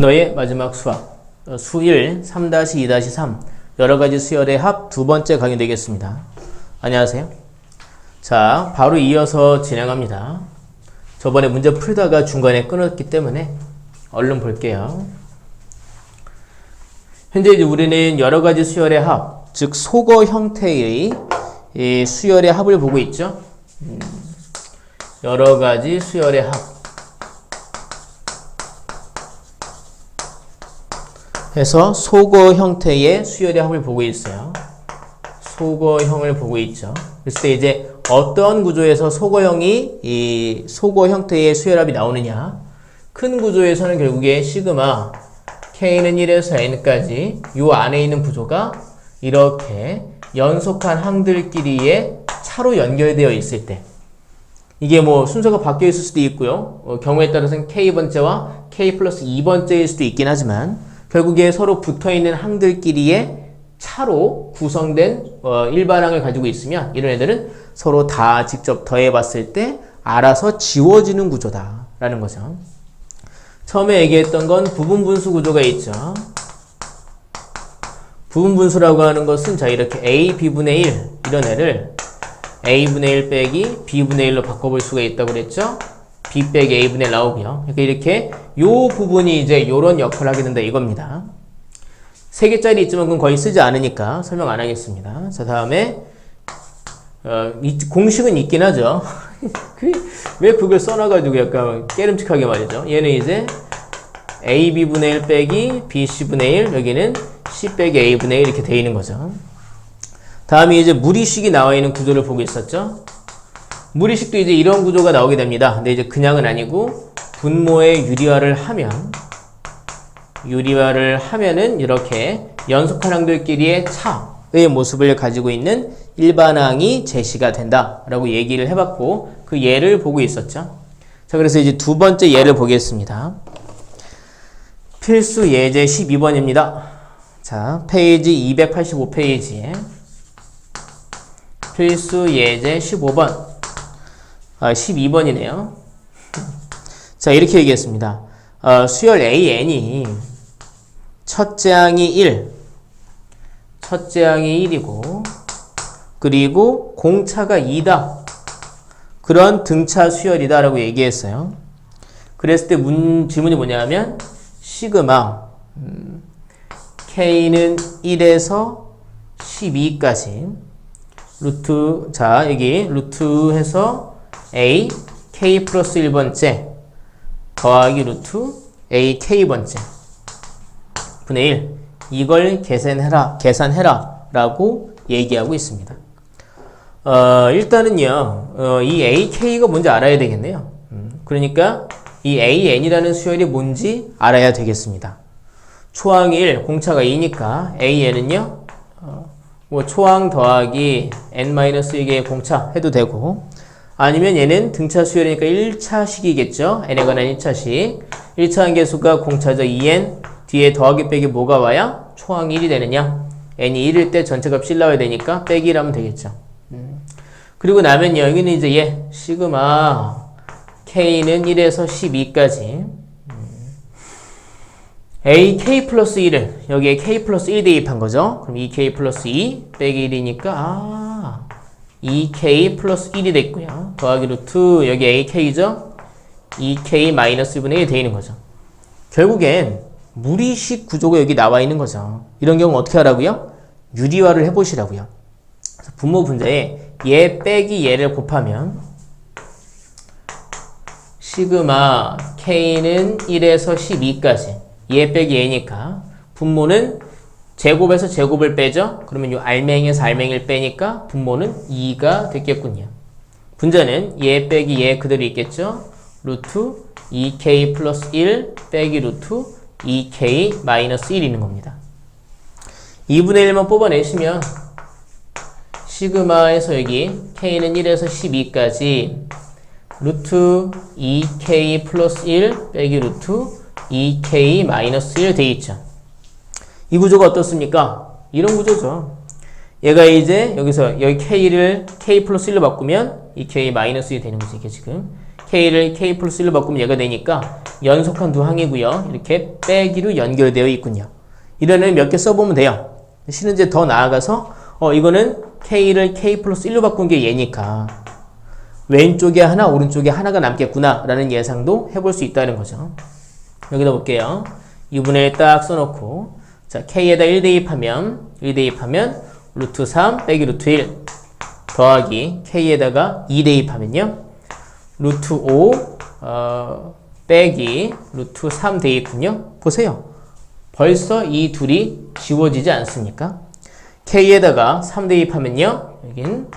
너의 마지막 수학 수1 3-2-3 여러가지 수열의 합 두 번째 강의 되겠습니다. 안녕하세요. 자, 바로 이어서 진행합니다. 저번에 문제 풀다가 중간에 끊었기 때문에 얼른 볼게요. 현재 이제 우리는 여러가지 수열의 합, 즉 소거 형태의 이 수열의 합을 보고 있죠. 여러가지 수열의 합 해서 소거 형태의 수열의 합을 보고 있어요. 소거형을 보고 있죠. 그랬을 때 이제 어떤 구조에서 소거형이 이 소거 형태의 수열합이 나오느냐. 큰 구조에서는 결국에 시그마 K는 1에서 N까지 이 안에 있는 구조가 이렇게 연속한 항들끼리의 차로 연결되어 있을 때 이게 뭐 순서가 바뀌어 있을 수도 있고요. 경우에 따라서는 K번째와 K 플러스 2번째일 수도 있긴 하지만 결국에 서로 붙어있는 항들끼리의 차로 구성된 일반항을 가지고 있으면 이런 애들은 서로 다 직접 더해봤을 때 알아서 지워지는 구조다 라는 거죠. 처음에 얘기했던 건 부분분수 구조가 있죠. 부분분수라고 하는 것은 자 이렇게 A, B분의 1 이런 애를 A분의 1 빼기 B분의 1로 바꿔볼 수가 있다고 그랬죠. B 빼기 A분의 1 나오고요. 그러니까 이렇게 요 부분이 이제 요런 역할을 하게 된다 이겁니다. 3개짜리 있지만 그건 거의 쓰지 않으니까 설명 안 하겠습니다. 자, 다음에 공식은 있긴 하죠. 왜 그걸 써놔가지고 약간 깨름칙하게 말이죠. 얘는 이제 AB분의 1 빼기 BC분의 1 여기는 C 빼기 A분의 1 이렇게 돼 있는 거죠. 다음에 이제 무리식이 나와 있는 구조를 보고 있었죠. 무리식도 이제 이런 구조가 나오게 됩니다. 근데 이제 그냥은 아니고 분모의 유리화를 하면은 이렇게 연속한 항들끼리의 차의 모습을 가지고 있는 일반항이 제시가 된다라고 얘기를 해봤고 그 예를 보고 있었죠. 자, 그래서 이제 두 번째 예를 보겠습니다. 필수 예제 12번입니다. 자, 페이지 285페이지에 필수 예제 15번 12번이네요. 자, 이렇게 얘기했습니다. 수열 AN이 첫째 항이 1이고 그리고 공차가 2다. 그런 등차 수열이다 라고 얘기했어요. 그랬을 때 질문이 뭐냐면 시그마 K는 1에서 12까지 루트 자 여기 루트 해서 A K 플러스 1번째 더하기 루트 A K번째 분의 1 이걸 계산해라 라고 얘기하고 있습니다. 일단은요 이 AK가 뭔지 알아야 되겠네요. 그러니까 이 AN이라는 수열이 뭔지 알아야 되겠습니다. 초항이 1 공차가 2니까 AN은요 뭐 초항 더하기 n-1개의 공차 해도 되고 아니면 얘는 등차 수열이니까 1차식이겠죠. n에 관한 1차식 1차 함계수가 공차죠. 2n 뒤에 더하기 빼기 뭐가 와야 초항 1이 되느냐. n이 1일 때 전체값 1 나와야 되니까 빼기 1하면 되겠죠. 그리고 나면요 여기는 이제 얘 시그마 k는 1에서 12까지 AK 플러스 1을 여기에 K 플러스 1 대입한 거죠. 그럼 2K 플러스 2 빼기 1이니까 2K 플러스 1이 됐고요. 더하기 루트 여기 AK죠. 2K 마이너스 1분의 1이 되어 있는 거죠. 결국엔 무리식 구조가 여기 나와 있는 거죠. 이런 경우 어떻게 하라고요? 유리화를 해보시라고요. 그래서 분모 분자에 얘 빼기 얘를 곱하면 시그마 K는 1에서 12까지 얘 빼기 얘니까 분모는 제곱에서 제곱을 빼죠. 그러면 이 알맹이에서 알맹이를 빼니까 분모는 2가 됐겠군요. 분자는 얘 빼기 얘 그대로 있겠죠. 루트 2k 플러스 1 빼기 루트 2k 마이너스 1 있는 겁니다. 2분의 1만 뽑아내시면 시그마에서 여기 k는 1에서 12까지 루트 2k 플러스 1 빼기 루트 2k 마이너스 1 돼 있죠. 이 구조가 어떻습니까? 이런 구조죠. 얘가 이제 여기서 여기 k를 k 플러스 1로 바꾸면 2k 마이너스 1이 되는 거지. 이게 지금 K를 K 플러스 1로 바꾸면 얘가 되니까 연속한 두 항이고요. 이렇게 빼기로 연결되어 있군요. 이런 몇 개 써보면 돼요. 실은 이제 더 나아가서 이거는 K를 K 플러스 1로 바꾼 게 얘니까 왼쪽에 하나 오른쪽에 하나가 남겠구나 라는 예상도 해볼 수 있다는 거죠. 여기다 볼게요. 2분의 1 딱 써놓고 자 K에다 1 대입하면 루트 3 빼기 루트 1 더하기 K에다가 2 대입하면요 루트 5 빼기 루트 3 대입군요. 보세요. 벌써 이 둘이 지워지지 않습니까? K에다가 3 대입하면요 여긴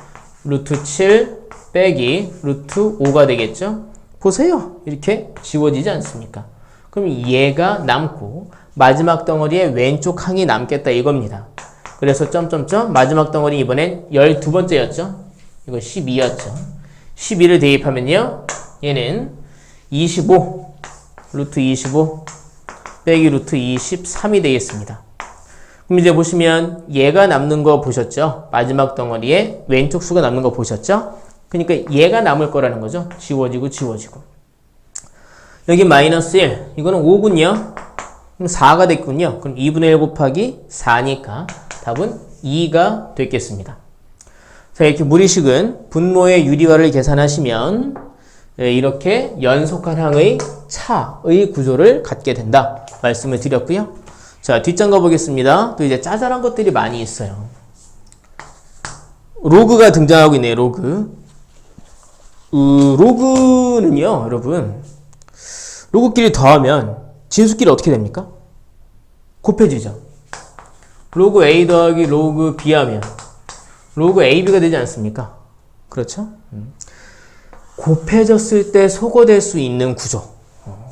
루트 7 빼기 루트 5가 되겠죠? 보세요. 이렇게 지워지지 않습니까? 그럼 얘가 남고 마지막 덩어리에 왼쪽 항이 남겠다 이겁니다. 그래서 점점점 마지막 덩어리 이번엔 12번째였죠? 이거 12였죠? 12를 대입하면요 얘는 25 루트 25 빼기 루트 23이 되겠습니다. 그럼 이제 보시면 얘가 남는 거 보셨죠? 마지막 덩어리에 왼쪽 수가 남는 거 보셨죠? 그러니까 얘가 남을 거라는 거죠. 지워지고 여기 마이너스 1 이거는 5군요. 그럼 4가 됐군요. 그럼 2분의 1 곱하기 4니까 답은 2가 됐겠습니다. 자 이렇게 무리식은 분모의 유리화를 계산하시면 이렇게 연속한 항의 차의 구조를 갖게 된다 말씀을 드렸고요. 자 뒷장 가보겠습니다. 또 이제 짜잘한 것들이 많이 있어요. 로그가 등장하고 있네요. 로그는요 여러분 로그끼리 더하면 진수끼리 어떻게 됩니까? 곱해지죠. 로그 A 더하기 로그 B 하면 로그 AB가 되지 않습니까? 그렇죠? 곱해졌을 때 소거될 수 있는 구조.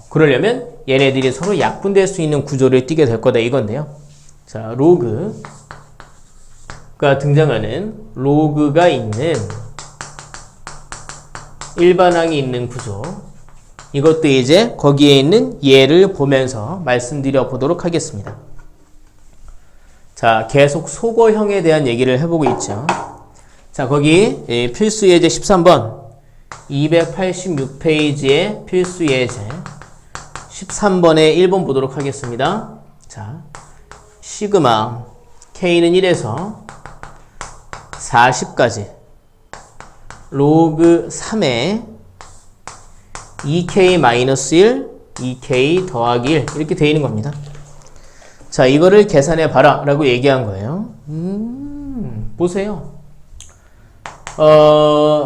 그러려면 얘네들이 서로 약분될 수 있는 구조를 띠게 될 거다 이건데요. 자, 로그가 등장하는 로그가 있는 일반항이 있는 구조. 이것도 이제 거기에 있는 예를 보면서 말씀드려 보도록 하겠습니다. 자, 계속 소거형에 대한 얘기를 해보고 있죠. 자, 거기 필수 예제 13번 286페이지의 필수 예제 13번에 1번 보도록 하겠습니다. 자, 시그마 K는 1에서 40까지 로그 3에 2K-1, 2K 더하기 1 이렇게 되어 있는 겁니다. 자, 이거를 계산해 봐라 라고 얘기한 거예요. 보세요.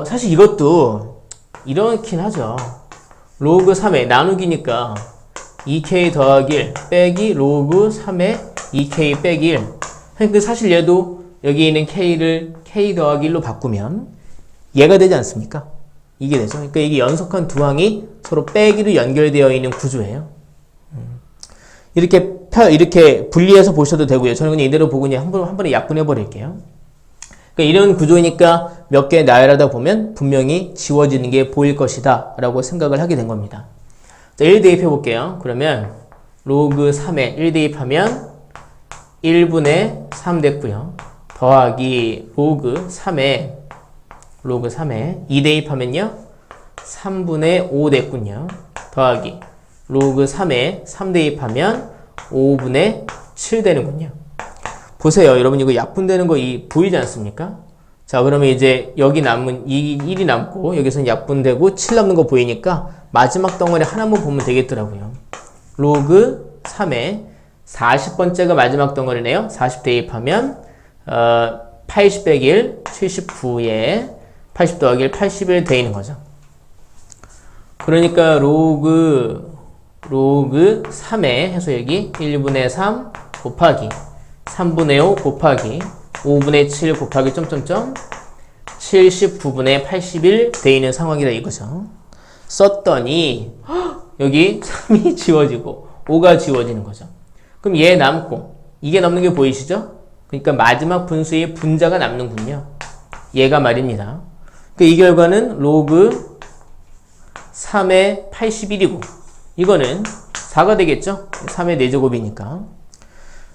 사실 이것도 이렇긴 하죠. 로그 3에 나누기니까 2K 더하기 1 빼기 로그 3에 2K 빼기 1. 그러니까 사실 얘도 여기 있는 K를 K 더하기 1로 바꾸면 얘가 되지 않습니까? 이게 되죠. 그러니까 이게 연속한 두 항이 서로 빼기로 연결되어 있는 구조예요. 이렇게 분리해서 보셔도 되고요. 저는 그냥 이대로 보고 그냥 한 번에 약분해 버릴게요. 그러니까 이런 구조이니까 몇 개 나열하다 보면 분명히 지워지는 게 보일 것이다 라고 생각을 하게 된 겁니다. 자, 1 대입해 볼게요. 그러면 로그 3에 1 대입하면 1분의 3 됐고요. 더하기 로그 3에 2 대입하면요 3분의 5 됐군요. 더하기 로그 3에 3 대입하면 5분의 7 되는군요. 보세요. 여러분 이거 약분되는 거 보이지 않습니까? 자, 그러면 이제 여기 남은 이 1이 남고 여기서는 약분되고 7 남는 거 보이니까 마지막 덩어리 하나만 보면 되겠더라고요. 로그 3에 40번째가 마지막 덩어리네요. 40 대입하면 80 빼기 1, 79에 80 더하기 1, 81 돼 있는 거죠. 그러니까 로그 3에 해서 여기 1분의 3 곱하기 3분의 5 곱하기 5분의 7 곱하기 점점점 79분의 81 돼 있는 상황이다 이거죠. 썼더니 여기 3이 지워지고 5가 지워지는 거죠. 그럼 얘 남고 이게 남는 게 보이시죠? 그러니까 마지막 분수의 분자가 남는군요. 얘가 말입니다. 그러니까 이 결과는 로그 3의 81이고 이거는 4가 되겠죠? 3의 4제곱이니까.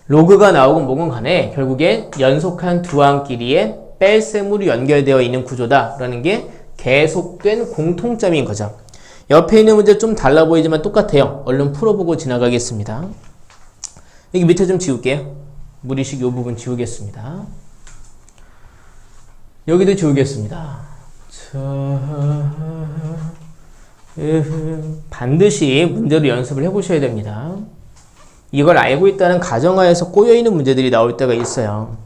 로그가 나오건 뭐건 간에 결국에 연속한 두 항끼리의 뺄셈으로 연결되어 있는 구조다라는 게 계속된 공통점인 거죠. 옆에 있는 문제 좀 달라 보이지만 똑같아요. 얼른 풀어보고 지나가겠습니다. 여기 밑에 좀 지울게요. 무리식 이 부분 지우겠습니다. 여기도 지우겠습니다. 반드시 문제로 연습을 해보셔야 됩니다. 이걸 알고 있다는 가정하에서 꼬여있는 문제들이 나올 때가 있어요.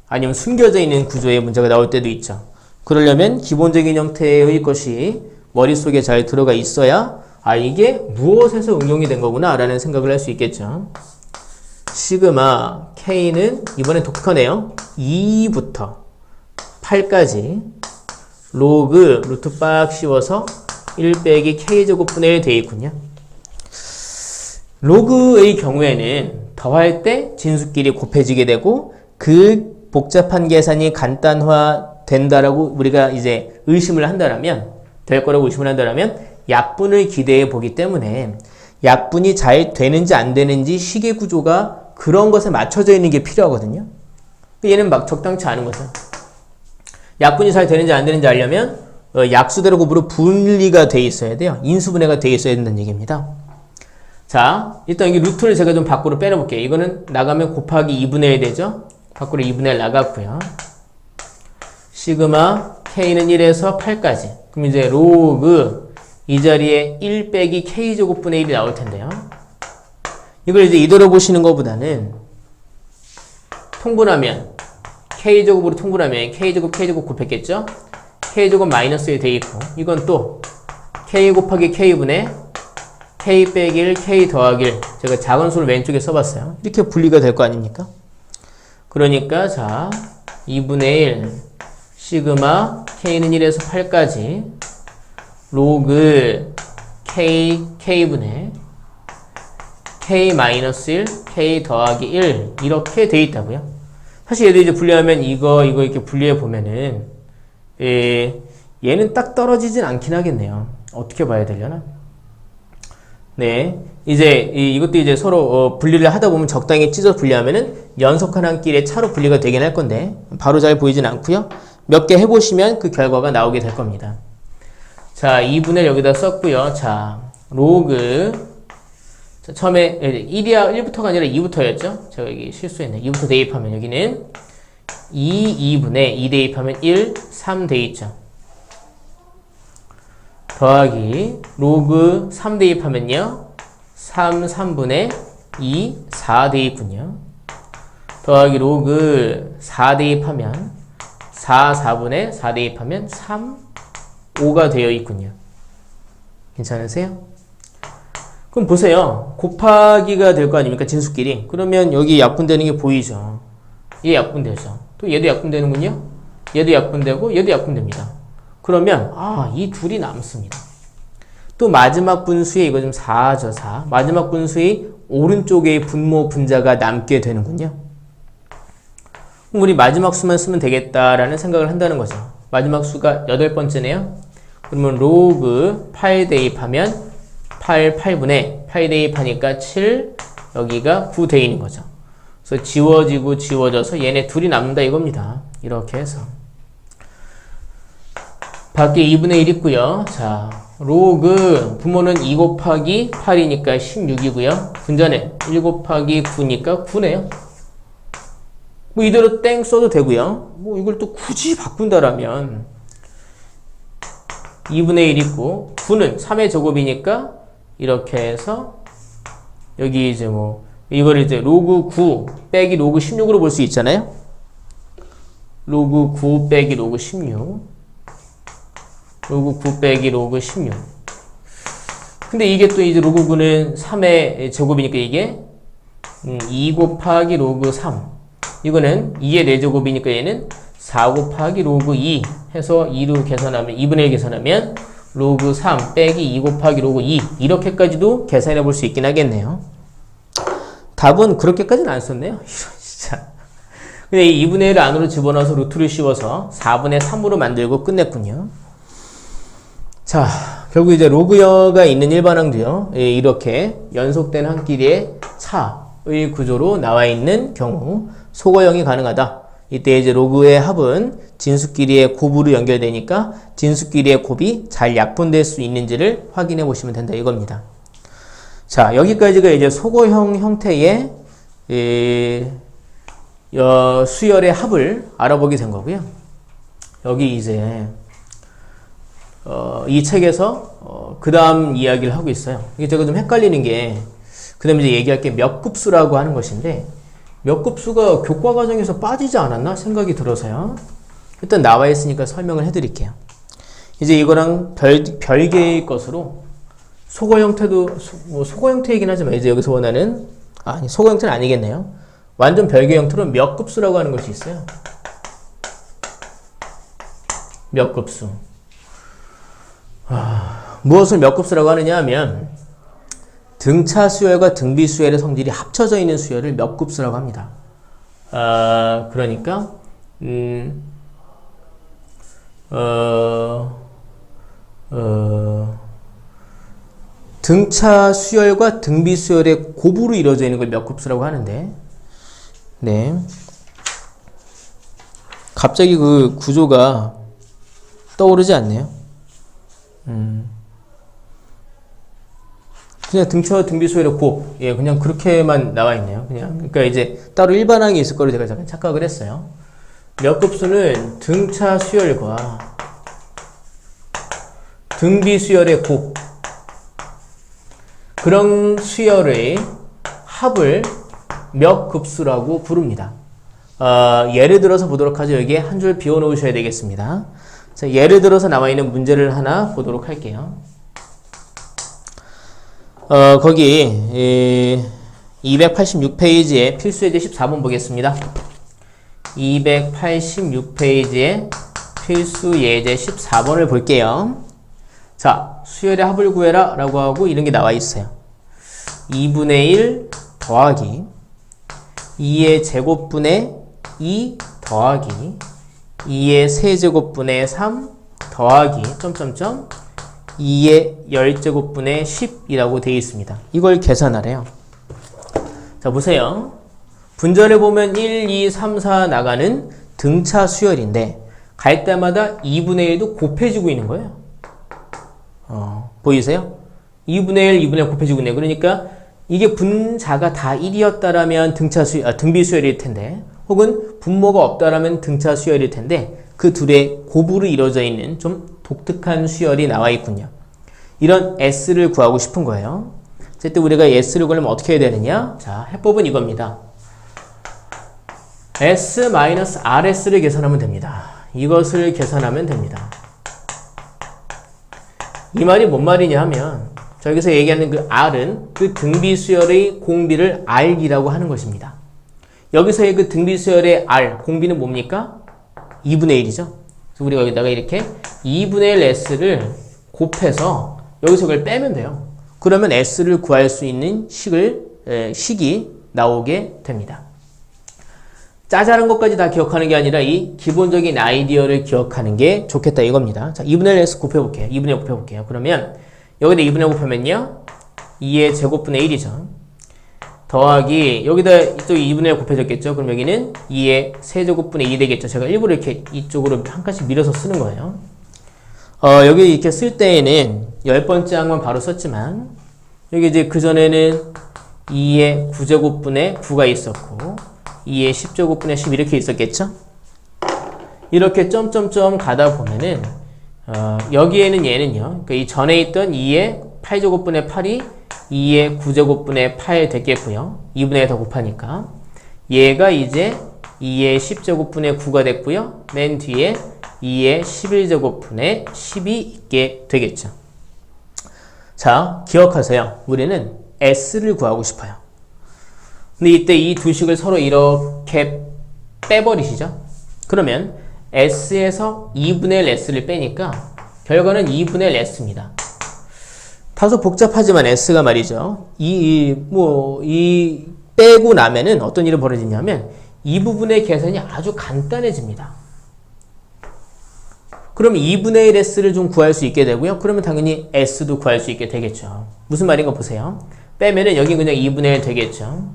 아니면 숨겨져 있는 구조의 문제가 나올 때도 있죠. 그러려면 기본적인 형태의 것이 머릿속에 잘 들어가 있어야 이게 무엇에서 응용이 된 거구나 라는 생각을 할 수 있겠죠. 시그마 K는 이번엔 독특하네요. 2부터 8까지 로그 루트 빡 씌워서 1 빼기 K제곱분의 1 되어 있군요. 로그의 경우에는 더할 때 진수끼리 곱해지게 되고 그 복잡한 계산이 간단화 된다라고 우리가 이제 의심을 한다라면 될 거라고 의심을 한다라면 약분을 기대해 보기 때문에 약분이 잘 되는지 안 되는지 식의 구조가 그런 것에 맞춰져 있는 게 필요하거든요. 얘는 막 적당치 않은 거죠. 약분이 잘 되는지 안 되는지 알려면 약수대로 곱으로 분리가 돼 있어야 돼요. 인수분해가 돼 있어야 된다는 얘기입니다. 자, 일단 여기 루트를 제가 좀 밖으로 빼놓을게요. 이거는 나가면 곱하기 2분의 1 되죠? 밖으로 2분의 1 나갔고요. 시그마 K는 1에서 8까지. 그럼 이제 로그 이 자리에 1 빼기 K제곱분의 1이 나올 텐데요. 이걸 이제 이대로 보시는 것보다는 통분하면 K제곱으로 통분하면 K제곱 곱했겠죠? K제곱 마이너스 1 돼 있고 이건 또 K 곱하기 K분의 K 빼기 1, K 더하기 1 제가 작은 수를 왼쪽에 써봤어요. 이렇게 분리가 될 거 아닙니까? 그러니까 자 2분의 1 시그마 K는 1에서 8까지 로그 K분의 K 마이너스 1, K 더하기 1 이렇게 돼 있다고요. 사실 얘들 이제 분리하면 이거 이렇게 분리해 보면은 얘는 딱 떨어지진 않긴 하겠네요. 어떻게 봐야 되려나? 네, 이제 이것도 이제 서로 분리를 하다 보면 적당히 찢어 분리하면은 연속한 길의 차로 분리가 되긴 할 건데 바로 잘 보이진 않고요. 몇 개 해보시면 그 결과가 나오게 될 겁니다. 자, 2분의 여기다 썼고요. 자, 로그 자, 처음에 1부터가 아니라 2부터였죠? 제가 여기 실수했네. 2부터 대입하면 여기는 2분의 2 대입하면 1, 3 돼 있죠. 더하기 로그 3 대입하면요. 3분의 2, 4 대입군요. 더하기 로그 4 대입하면 4분의 4 대입하면 3, 5가 되어 있군요. 괜찮으세요? 그럼 보세요. 곱하기가 될 거 아닙니까? 진수끼리. 그러면 여기 약분되는 게 보이죠? 얘 약분되죠. 또 얘도 약분되는군요. 얘도 약분되고 얘도 약분됩니다. 그러면 이 둘이 남습니다. 또 마지막 분수에 이거 좀 4죠. 4. 마지막 분수의 오른쪽에 분모 분자가 남게 되는군요. 그럼 우리 마지막 수만 쓰면 되겠다라는 생각을 한다는 거죠. 마지막 수가 8번째네요. 그러면 로그 8 대입하면 8분의 8 대입하니까 7 여기가 9 돼 있는 거죠. 그래서 지워지고 지워져서 얘네 둘이 남는다 이겁니다. 이렇게 해서 밖에 2분의 1 있고요. 자, 로그 부모는 2 곱하기 8이니까 16이고요. 분자는 1 곱하기 9니까 9네요. 뭐 이대로 땡 써도 되고요. 뭐 이걸 또 굳이 바꾼다라면 2분의 1 있고 9는 3의 제곱이니까 이렇게 해서 여기 이제 뭐 이걸 이제 로그 9 빼기 로그 16으로 볼 수 있잖아요. 로그 9 빼기 로그 16 로그 9 빼기 로그 16 근데 이게 또 이제 로그 9는 3의 제곱이니까 이게 2 곱하기 로그 3 이거는 2의 4제곱이니까 얘는 4 곱하기 로그 2 해서 2로 계산하면 2분의 1 계산하면 로그 3 빼기 2 곱하기 로그 2 이렇게까지도 계산해 볼 수 있긴 하겠네요. 답은 그렇게까지는 안 썼네요. 진짜. 근데 이 2분의 1을 안으로 집어넣어서 루트를 씌워서 4분의 3으로 만들고 끝냈군요. 자, 결국 이제 로그여가 있는 일반항도요. 이렇게 연속된 한 길이의 차의 구조로 나와 있는 경우 소거형이 가능하다. 이때 이제 로그의 합은 진수끼리의 곱으로 연결되니까 진수끼리의 곱이 잘 약분될 수 있는지를 확인해 보시면 된다 이겁니다. 자, 여기까지가 이제 소거형 형태의 수열의 합을 알아보게 된 거고요. 여기 이제 이 책에서 그 다음 이야기를 하고 있어요. 이게 제가 좀 헷갈리는 게 그 다음에 이제 얘기할 게 몇 급수라고 하는 것인데 몇 급수가 교과 과정에서 빠지지 않았나 생각이 들어서요. 일단 나와 있으니까 설명을 해드릴게요. 이제 이거랑 별개의 것으로 소거 형태도 소거 형태이긴 하지만 이제 여기서 원하는 아니 소거 형태는 아니겠네요. 완전 별개의 형태로 몇 급수라고 하는 것이 있어요. 몇 급수. 무엇을 몇 급수라고 하느냐 하면 등차 수열과 등비 수열의 성질이 합쳐져 있는 수열을 몇 급수라고 합니다. 그러니까 등차 수열과 등비 수열의 곱으로 이루어져 있는 걸 몇 급수라고 하는데, 네. 갑자기 그 구조가 떠오르지 않네요. 그냥 등차와 등비 수열의 곱, 예, 그냥 그렇게만 나와 있네요. 그러니까 이제 따로 일반항이 있을 거로 제가 잠깐 착각을 했어요. 몇 급수는 등차 수열과 등비 수열의 곱, 그런 수열의 합을 몇 급수라고 부릅니다. 예를 들어서 보도록 하죠. 여기에 한 줄 비워 놓으셔야 되겠습니다. 자, 예를 들어서 나와 있는 문제를 하나 보도록 할게요. 거기 286페이지에 필수 예제 14번 보겠습니다. 286페이지에 필수 예제 14번을 볼게요. 자, 수열의 합을 구해라 라고 하고 이런 게 나와 있어요. 2분의 1 더하기 2의 제곱분의 2 더하기 2의 세제곱분의 3 더하기 점점점 2의 10제곱분의 10이라고 되어 있습니다. 이걸 계산하래요. 자, 보세요. 분절해 보면 1, 2, 3, 4 나가는 등차 수열인데 갈 때마다 2분의 1도 곱해지고 있는 거예요. 보이세요? 2분의 1, 2분의 1 곱해지고 있네요. 그러니까 이게 분자가 다 1이었다라면 등비 수열일 텐데, 혹은 분모가 없다라면 등차 수열일 텐데, 그 둘의 곱으로 이루어져 있는 좀 독특한 수열이 나와 있군요. 이런 S를 구하고 싶은 거예요. 어쨌든 우리가 S를 구하려면 어떻게 해야 되느냐? 자, 해법은 이겁니다. S-RS를 계산하면 됩니다. 이것을 계산하면 됩니다. 이 말이 뭔 말이냐 하면 저기서 얘기하는 그 R은 그 등비수열의 공비를 R이라고 하는 것입니다. 여기서의 그 등비수열의 R, 공비는 뭡니까? 2분의 1이죠. 그래서 우리가 여기다가 이렇게 2분의 1 S를 곱해서 여기서 그걸 빼면 돼요. 그러면 S를 구할 수 있는 식이 나오게 됩니다. 짜잘한 것까지 다 기억하는 게 아니라 이 기본적인 아이디어를 기억하는 게 좋겠다 이겁니다. 자, 2분의 1 S 곱해볼게요. 2분의 1 곱해볼게요. 그러면 여기다 2분의 1 곱하면요 2의 제곱분의 1이죠. 더하기 여기다 또 2분의 1 곱해졌겠죠. 그럼 여기는 2의 세제곱분의 2 되겠죠. 제가 일부러 이렇게 이쪽으로 한 칸씩 밀어서 쓰는 거예요. 여기 이렇게 쓸 때에는 10번째 항만 바로 썼지만 여기 이제 그전에는 2의 9제곱분의 9가 있었고 2의 10제곱분의 10 이렇게 있었겠죠? 이렇게 점점점 가다 보면은 여기에는 얘는요. 그러니까 이 전에 있던 2의 8제곱분의 8이 2의 9제곱분의 8 됐겠고요. 2분의 1 더 곱하니까 얘가 이제 2의 10제곱분의 9가 됐고요. 맨 뒤에 2의 11제곱분의 10이 있게 되겠죠. 자, 기억하세요. 우리는 S를 구하고 싶어요. 근데 이때 이 두 식을 서로 이렇게 빼버리시죠. 그러면 S에서 2분의 1 S를 빼니까 결과는 2분의 1 S입니다. 다소 복잡하지만 S가 말이죠. 이 빼고 나면은 어떤 일이 벌어지냐면 이 부분의 계산이 아주 간단해집니다. 그러면 2분의 1 S를 좀 구할 수 있게 되고요. 그러면 당연히 S도 구할 수 있게 되겠죠. 무슨 말인가 보세요. 빼면은 여기 그냥 2분의 1 되겠죠.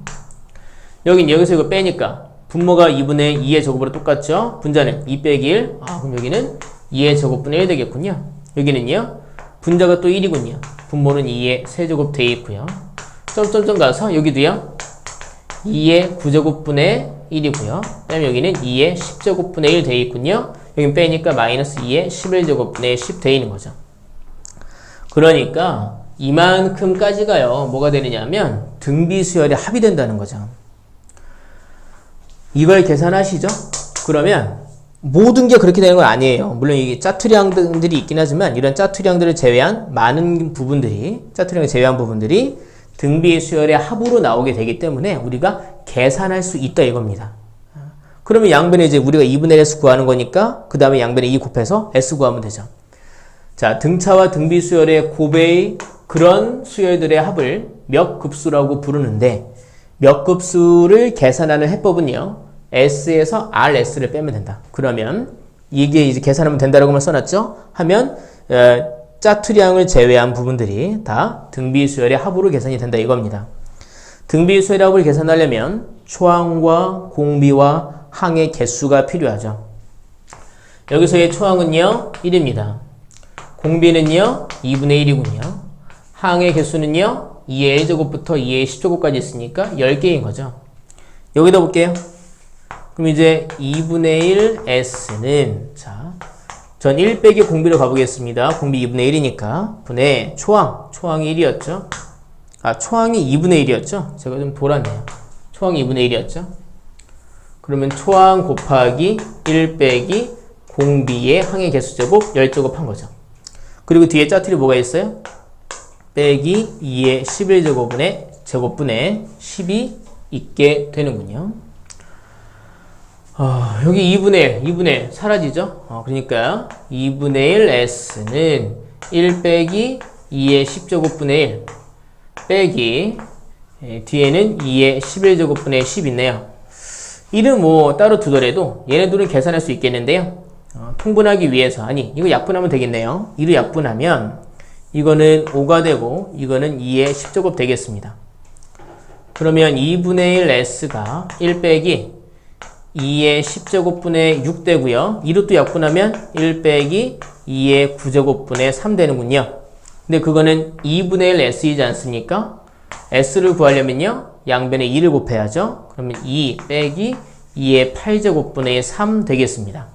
여긴 여기서 이거 빼니까 분모가 2분의 2의 제곱으로 똑같죠? 분자는 2 빼기 1. 그럼 여기는 2의 제곱분의 1 되겠군요. 여기는요. 분자가 또 1이군요. 분모는 2의 세제곱 되어 있고요. 점점점 가서 여기도요. 2의 9제곱분의 1이고요. 그 다음에 여기는 2의 10제곱분의 1 되어 있군요. 여긴 빼니까 마이너스 2의 11제곱분의 10 되어 있는 거죠. 그러니까 이만큼까지가요. 뭐가 되느냐면 등비수열의 합이 된다는 거죠. 이걸 계산하시죠? 그러면 모든 게 그렇게 되는 건 아니에요. 물론 이게 짜투리항들이 있긴 하지만 이런 짜투리항들을 제외한 많은 부분들이 짜투리항을 제외한 부분들이 등비수열의 합으로 나오게 되기 때문에 우리가 계산할 수 있다 이겁니다. 그러면 양변에 이제 우리가 2분의 1s 구하는 거니까 그 다음에 양변에 2 곱해서 s 구하면 되죠. 자, 등차와 등비수열의 고배의 그런 수열들의 합을 몇 급수라고 부르는데 몇 급수를 계산하는 해법은요. S에서 RS를 빼면 된다. 그러면 이게 이제 계산하면 된다라고만 써놨죠? 하면 짜투리항을 제외한 부분들이 다 등비수열의 합으로 계산이 된다 이겁니다. 등비수열의 합을 계산하려면 초항과 공비와 항의 개수가 필요하죠. 여기서의 초항은요. 1입니다. 공비는요. 2분의 1이군요. 항의 개수는요. 2의 1제곱부터 2의 10제곱까지 있으니까 10개인 거죠. 여기다 볼게요. 그럼 이제 2분의 1s는 자, 전 1 빼기 공비로 가보겠습니다. 공비 2분의 1이니까 분의 초항이 1이었죠. 초항이 2분의 1이었죠. 제가 좀 돌았네요. 초항이 2분의 1이었죠. 그러면 초항 곱하기 1 빼기 공비의 항의 개수제곱 10제곱 한 거죠. 그리고 뒤에 짜투리 뭐가 있어요? 빼기 2의 11제곱분의 제곱분의 10이 있게 되는군요. 여기 2분의 1 사라지죠? 그러니까 2분의 1 s는 1 빼기 2의 10제곱분의 1 빼기 뒤에는 2의 11제곱분의 10 있네요. 1은 뭐 따로 두더라도 얘네들은 계산할 수 있겠는데요. 통분하기 위해서 이거 약분하면 되겠네요. 2를 약분하면 이거는 5가 되고 이거는 2의 10제곱 되겠습니다. 그러면 2분의 1 s가 1 빼기 2의 10제곱분의 6 되고요. 2로 또 약분하면 1 빼기 2의 9제곱분의 3 되는군요. 근데 그거는 2분의 1 s이지 않습니까? s를 구하려면요. 양변에 2를 곱해야죠. 그러면 2 빼기 2의 8제곱분의 3 되겠습니다.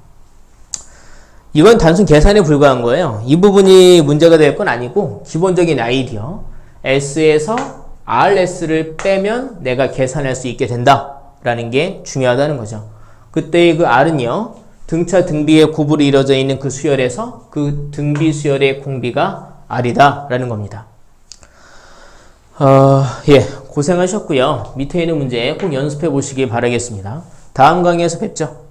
이건 단순 계산에 불과한 거예요. 이 부분이 문제가 될 건 아니고 기본적인 아이디어 S에서 RS를 빼면 내가 계산할 수 있게 된다라는 게 중요하다는 거죠. 그때의 그 R은요. 등차 등비의 곱으로 이루어져 있는 그 수열에서 그 등비 수열의 공비가 R이다 라는 겁니다. 고생하셨고요. 밑에 있는 문제 꼭 연습해 보시기 바라겠습니다. 다음 강의에서 뵙죠.